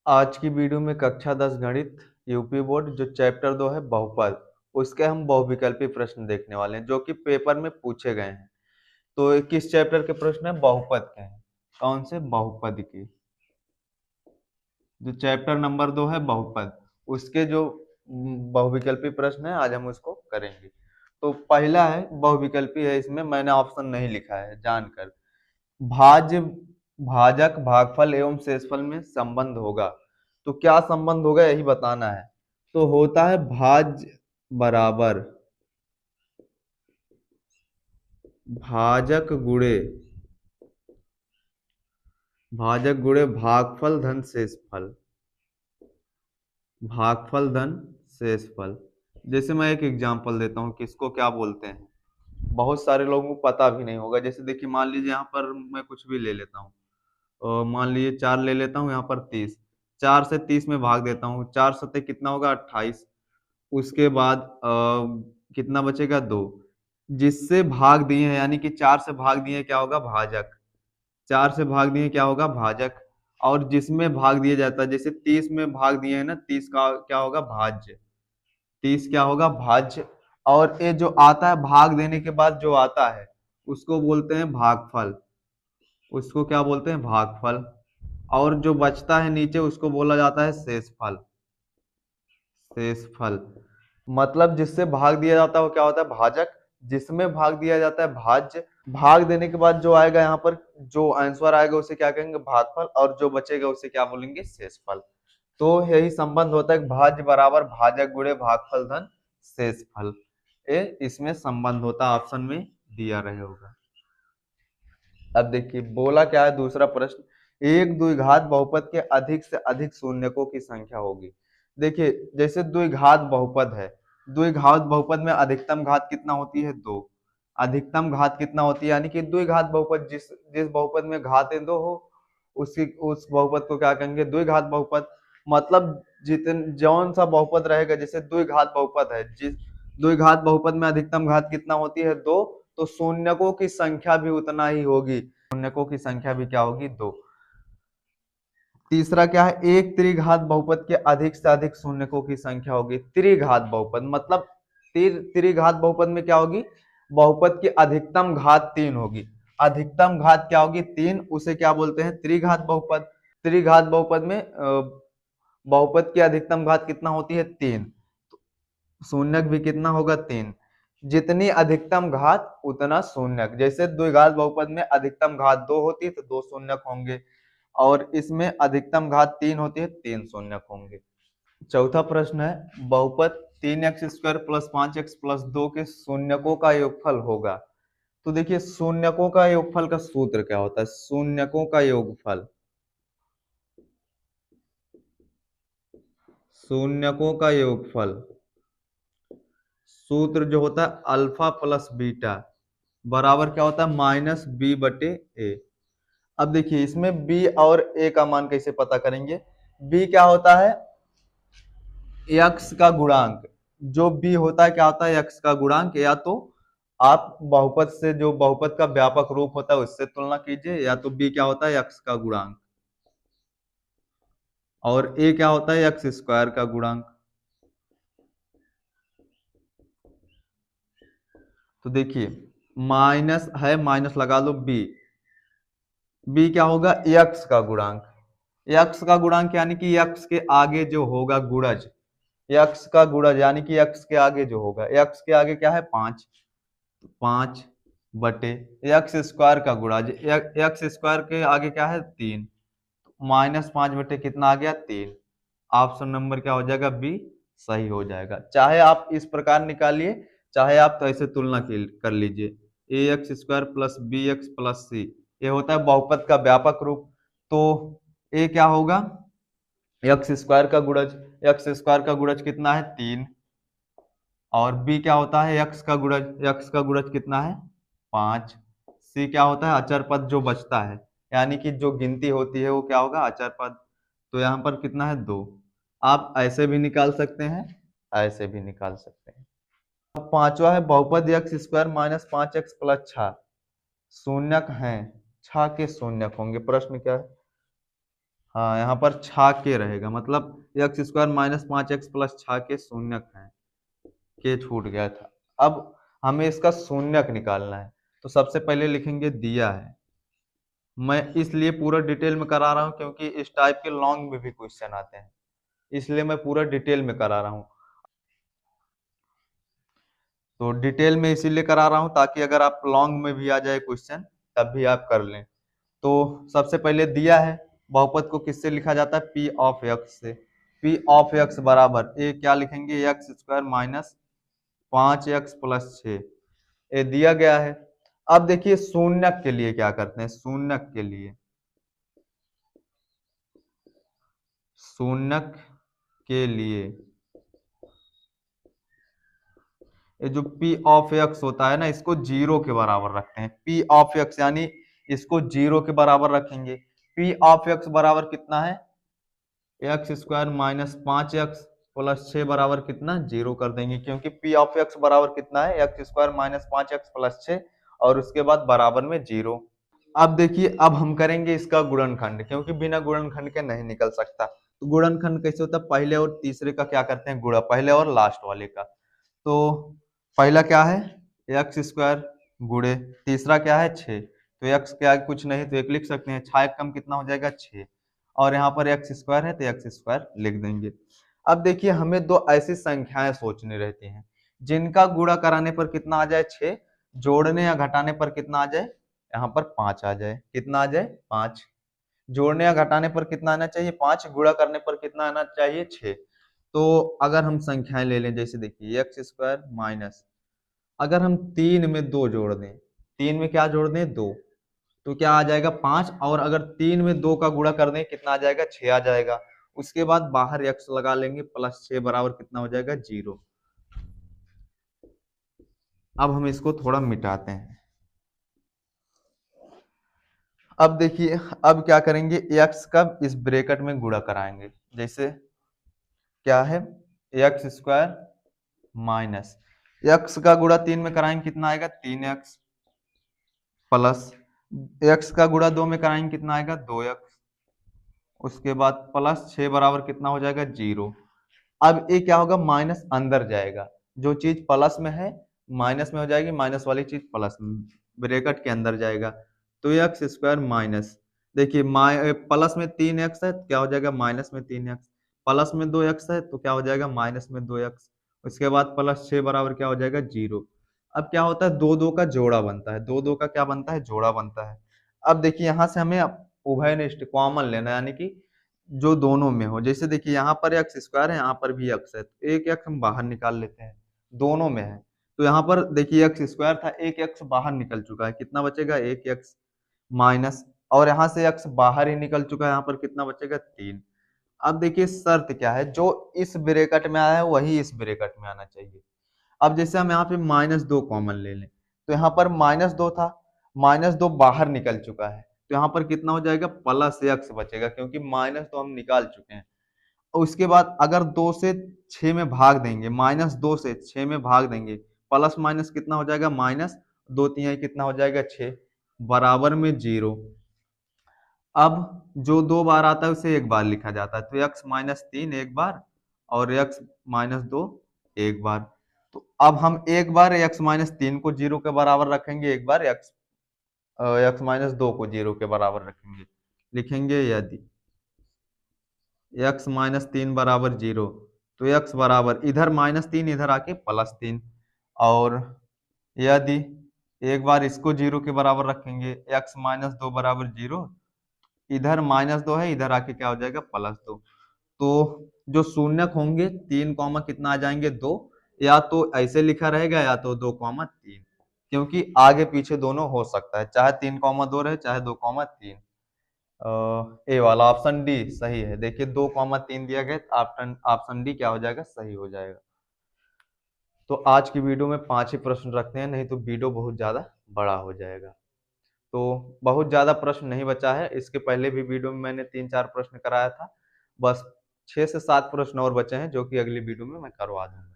आज की वीडियो में कक्षा 10 गणित यूपी बोर्ड जो चैप्टर 2 है बहुपद, उसके हम बहुविकल्पी प्रश्न देखने वाले हैं जो कि पेपर में पूछे गए हैं। तो ये किस चैप्टर के प्रश्न है? बहुपद के हैं। कौन से? बहुपद की। जो चैप्टर नंबर 2 है बहुपद, उसके जो बहुविकल्पी प्रश्न है आज हम उसको करेंगे। तो पहला है बहुविकल्पी है, इसमें मैंने ऑप्शन नहीं लिखा है जानकर। भाज्य, भाजक, भागफल एवं शेषफल में संबंध होगा। तो क्या संबंध होगा यही बताना है। तो होता है भाज्य बराबर भाजक गुणे भागफल धन शेषफल। भागफल धन शेषफल। जैसे मैं एक एग्जांपल देता हूँ कि इसको क्या बोलते हैं, बहुत सारे लोगों को पता भी नहीं होगा। जैसे देखिए, मान लीजिए यहाँ पर मैं कुछ भी ले लेता हूँ, मान लीजिए 4 ले लेता हूँ, यहाँ पर 30। 4 से 30 में भाग देता हूँ, 4 सत्ते कितना होगा? 28। उसके बाद कितना बचेगा? 2। जिससे भाग दिए हैं यानी कि 4 से भाग दिए हैं, क्या होगा? भाजक। 4 से भाग दिए क्या होगा? भाजक। और जिसमें भाग दिया जाता है, जैसे 30 में भाग दिए हैं ना, 30 का क्या होगा? भाज्य। 30 क्या होगा? भाज्य। और ये जो आता है भाग देने के बाद जो आता है, उसको बोलते हैं भागफल। उसको क्या बोलते हैं? भागफल। और जो बचता है नीचे, उसको बोला जाता है शेषफल। शेषफल मतलब जिससे भाग दिया जाता है वो क्या होता है? भाजक। जिसमें भाग दिया जाता है भाज्य। भाग देने के बाद जो आएगा यहाँ पर, जो आंसर आएगा उसे क्या कहेंगे? भागफल। और जो बचेगा उसे क्या बोलेंगे? शेषफल। तो यही संबंध होता है, भाज्य बराबर भाजक गुणे भागफल धन शेषफल। ये इसमें संबंध होता है, ऑप्शन में दिया रहे होगा। अब देखिए बोला क्या है दूसरा प्रश्न, एक द्विघात बहुपद के अधिक से अधिक शून्यकों की संख्या होगी। देखिए जैसे द्विघात बहुपद है, द्विघात बहुपद में अधिकतम घात कितना होती है? 2। अधिकतम घात कितना होती है? यानी कि द्विघात बहुपद, जिस जिस बहुपद में घातें 2 हो, उस बहुपद को क्या कहेंगे? द्विघात बहुपद। मतलब जितन जौन सा बहुपद रहेगा, जैसे द्विघात बहुपद है, जिस द्विघात बहुपद में अधिकतम घात कितना होती है? 2। तो शून्यकों की संख्या भी उतना ही होगी। शून्यकों की संख्या भी क्या होगी? 2। तीसरा क्या है? एक त्रिघात बहुपद के अधिक से अधिक शून्यकों की संख्या होगी। त्रिघात बहुपद मतलब त्रिघात बहुपद में क्या होगी? बहुपद की अधिकतम घात 3 होगी। अधिकतम घात क्या होगी? 3। उसे क्या बोलते हैं? त्रिघात बहुपद। त्रिघात बहुपद में बहुपद की अधिकतम घात कितना होती है? 3। शून्यक भी कितना होगा? 3। जितनी अधिकतम घात उतना शून्यक। जैसे द्विघात बहुपद में अधिकतम घात 2 होती है तो 2 शून्यक होंगे, और इसमें अधिकतम घात 3 होती है, 3 शून्यक होंगे। चौथा प्रश्न है, बहुपद 3x square plus 5x plus 2 के शून्यकों का योगफल होगा। तो देखिए शून्यकों का योगफल का सूत्र क्या होता है? शून्यकों का योगफल, शून्यकों का योगफल सूत्र जो होता है अल्फा प्लस बीटा बराबर क्या होता है? माइनस बी बटे ए। अब देखिए इसमें बी और ए का मान कैसे पता करेंगे? बी क्या होता है? यक्स का गुणांक। जो बी होता है क्या होता है? यक्स का गुणांक। या तो आप बहुपद से, जो बहुपद का व्यापक रूप होता है उससे तुलना कीजिए, या तो बी क्या होता है? यक्स का गुणांक। और ए क्या होता है? यक्स स्क्वायर का गुणांक। तो देखिए माइनस है, माइनस लगा लो बी। बी क्या होगा? यक्स का गुणांक। यक्स का गुणांक यानी कि यक्स के आगे जो होगा गुणज। यक्स का गुणज यानी कि यक्स के आगे जो होगा, यक्स के आगे क्या है? 5। 5 बटे यक्स स्क्वायर का गुणज, यक्स स्क्वायर के आगे क्या है? 3। -5 बटे कितना आ गया? 3। ऑप्शन नंबर क्या हो जाएगा? बी सही हो जाएगा। चाहे आप इस प्रकार निकालिए, चाहे आप तो ऐसे तुलना कर लीजिए। A X square plus B X plus C, ये होता है बहुपद का व्यापक रूप। तो ए क्या होगा? एक्स स्क्वायर का गुणज। एक्स स्क्वायर का गुणज कितना है? 3। और बी क्या होता है? एक्स का गुणज। एक्स का गुणज कितना है? 5। सी क्या होता है? अचर पद जो बचता है, यानी कि जो गिनती होती है वो क्या होगा? अचर पद। तो यहाँ पर कितना है? 2। आप ऐसे भी निकाल सकते हैं, ऐसे भी निकाल सकते हैं। अब पांचवा है, बहुपद x square minus 5x plus 6 शून्यक हैं। 6 के शून्यक होंगे। प्रश्न क्या है? हाँ, यहाँ पर छा के रहेगा, मतलब x square minus 5x plus छा के शून्यक है, के छूट गया था। अब हमें इसका शून्यक निकालना है, तो सबसे पहले लिखेंगे दिया है। मैं इसलिए पूरा डिटेल में करा रहा हूँ क्योंकि इस टाइप के लॉन्ग में भी क्वेश्चन आते हैं, इसलिए मैं पूरा डिटेल में करा रहा हूँ। तो डिटेल में इसीलिए करा रहा हूँ ताकि अगर आप लॉन्ग में भी आ जाए क्वेश्चन तब भी आप कर लें। तो सबसे पहले दिया है, बहुपद को किससे लिखा जाता है, पी ऑफ एक्स से। पी ऑफ एक्स बराबर ए क्या लिखेंगे, x square minus 5x plus 6, ये दिया गया है। अब देखिए शून्यक के लिए क्या करते हैं, शून्यक के लिए, शून्यक के लिए ये जो P ऑफ x होता है ना, इसको जीरो के बराबर रखते हैं। P ऑफ x यानी इसको जीरो के बराबर रखेंगे। P ऑफ x बराबर कितना है, x square minus 5x plus 6 बराबर कितना, जीरो कर देंगे, क्योंकि P ऑफ x बराबर कितना है, x square minus 5x plus 6 और उसके बाद बराबर में जीरो। अब देखिए, अब हम करेंगे इसका गुणनखंड, क्योंकि बिना गुणनखंड के नहीं निकल सकता। तो गुणनखंड कैसे होता है, पहले और तीसरे का क्या करते हैं गुणा, पहले और लास्ट वाले का। तो पहला क्या है, एक्स स्क्वायर गुणे, तीसरा क्या है 6, तो एक्स के आगे कुछ नहीं तो एक लिख सकते हैं, 6 कम कितना हो जाएगा 6, और यहाँ पर एक्स स्क्वायर है तो एक्स स्क्वायर लिख देंगे। अब देखिए हमें दो ऐसी संख्याएं सोचनी रहती हैं जिनका गुणा कराने पर कितना आ जाए 6, जोड़ने या घटाने पर कितना आ जाए, यहाँ पर 5 आ जाए, कितना आ जाए 5, जोड़ने या घटाने पर कितना आना चाहिए 5, गुणा करने पर कितना आना चाहिए 6। तो अगर हम संख्याएं ले लें, जैसे देखिए एक्स स्क्वायर माइनस, अगर हम 3 में 2 जोड़ दें, 3 में क्या जोड़ दें 2, तो क्या आ जाएगा 5, और अगर 3 में 2 का गुणा कर दें कितना आ जाएगा 6 आ जाएगा। उसके बाद बाहर एक्स लगा लेंगे, प्लस 6 बराबर कितना हो जाएगा 0। अब हम इसको थोड़ा मिटाते हैं। अब देखिए, अब क्या करेंगे, एक्स का इस ब्रैकेट में गुणा कराएंगे, जैसे क्या है, एक्स स्क्वायर माइनस, एक्स का गुणा 3 में कराएंगे कितना आएगा 3x, प्लस एक्स का गुणा 2 में कराएंगे कितना आएगा 2x, उसके बाद प्लस 6 बराबर कितना हो जाएगा 0। अब ये क्या होगा, माइनस अंदर जाएगा, जो चीज प्लस में है माइनस में हो जाएगी, माइनस वाली चीज प्लस में, ब्रैकेट के अंदर जाएगा। तो एक्स स्क्वायर माइनस, देखिए प्लस में 3x है तो क्या हो जाएगा माइनस में 3x, प्लस में 2x है तो क्या हो जाएगा माइनस में 2x, उसके बाद प्लस 6 बराबर क्या हो जाएगा 0। अब क्या होता है, दो दो का जोड़ा बनता है, दो दो का क्या बनता है, जोड़ा बनता है। अब देखिए यहाँ से हमें उभयनिष्ठ कॉमन लेना है, यानी कि जो दोनों में हो, जैसे देखिए यहाँ पर एक्स स्क्वायर है, यहाँ पर भी एक्स है, तो एक एक्स हम बाहर निकाल लेते हैं, दोनों में है। तो यहाँ पर देखिए एक्स स्क्वायर था, एक एक्स बाहर निकल चुका है, कितना बचेगा एक एक्स माइनस, और यहाँ से एक्स बाहर ही निकल चुका है, यहाँ पर कितना बचेगा 3। अब देखिए शर्त क्या है, जो इस ब्रैकेट में आया है वही इस ब्रैकेट में आना चाहिए। अब जैसे हम यहाँ पे -2 कॉमन ले लें, तो यहाँ पर -2 था, -2 बाहर निकल चुका है, तो यहाँ पर कितना हो जाएगा प्लस एक्स बचेगा, क्योंकि -2 हम निकाल चुके हैं। और उसके बाद अगर 2 से 6 में भाग देंगे, -2 से 6 में भाग देंगे, प्लस माइनस कितना हो जाएगा माइनस, 2 तिहाई कितना हो जाएगा 6, बराबर में 0। अब जो 2 बार आता है उसे एक बार लिखा जाता है, तो x -3 एक बार और x -2 एक बार। तो अब हम एक बार x -3 को 0 के बराबर रखेंगे, एक बार x -2 को 0 के बराबर रखेंगे। लिखेंगे यदि x -3 बराबर 0, तो x बराबर इधर -3 इधर आके +3, और यदि एक बार इसको 0 के बराबर रखेंगे, x -2 बराबर 0, इधर -2 है, इधर आके क्या हो जाएगा +2। तो जो शून्यक होंगे 3 कॉमा कितना आ जाएंगे 2, या तो ऐसे लिखा रहेगा या तो 2,3, क्योंकि आगे पीछे दोनों हो सकता है, चाहे 3,2 रहे चाहे 2,3। ए वाला ऑप्शन डी सही है, देखिए 2,3 दिया गया, ऑप्शन ऑप्शन डी क्या हो जाएगा सही हो जाएगा। तो आज की वीडियो में 5 ही प्रश्न रखते हैं, नहीं तो वीडियो बहुत ज्यादा बड़ा हो जाएगा। तो बहुत ज्यादा प्रश्न नहीं बचा है, इसके पहले भी वीडियो में मैंने 3-4 प्रश्न कराया था, बस 6 से 7 प्रश्न और बचे हैं जो कि अगली वीडियो में मैं करवा दूंगा।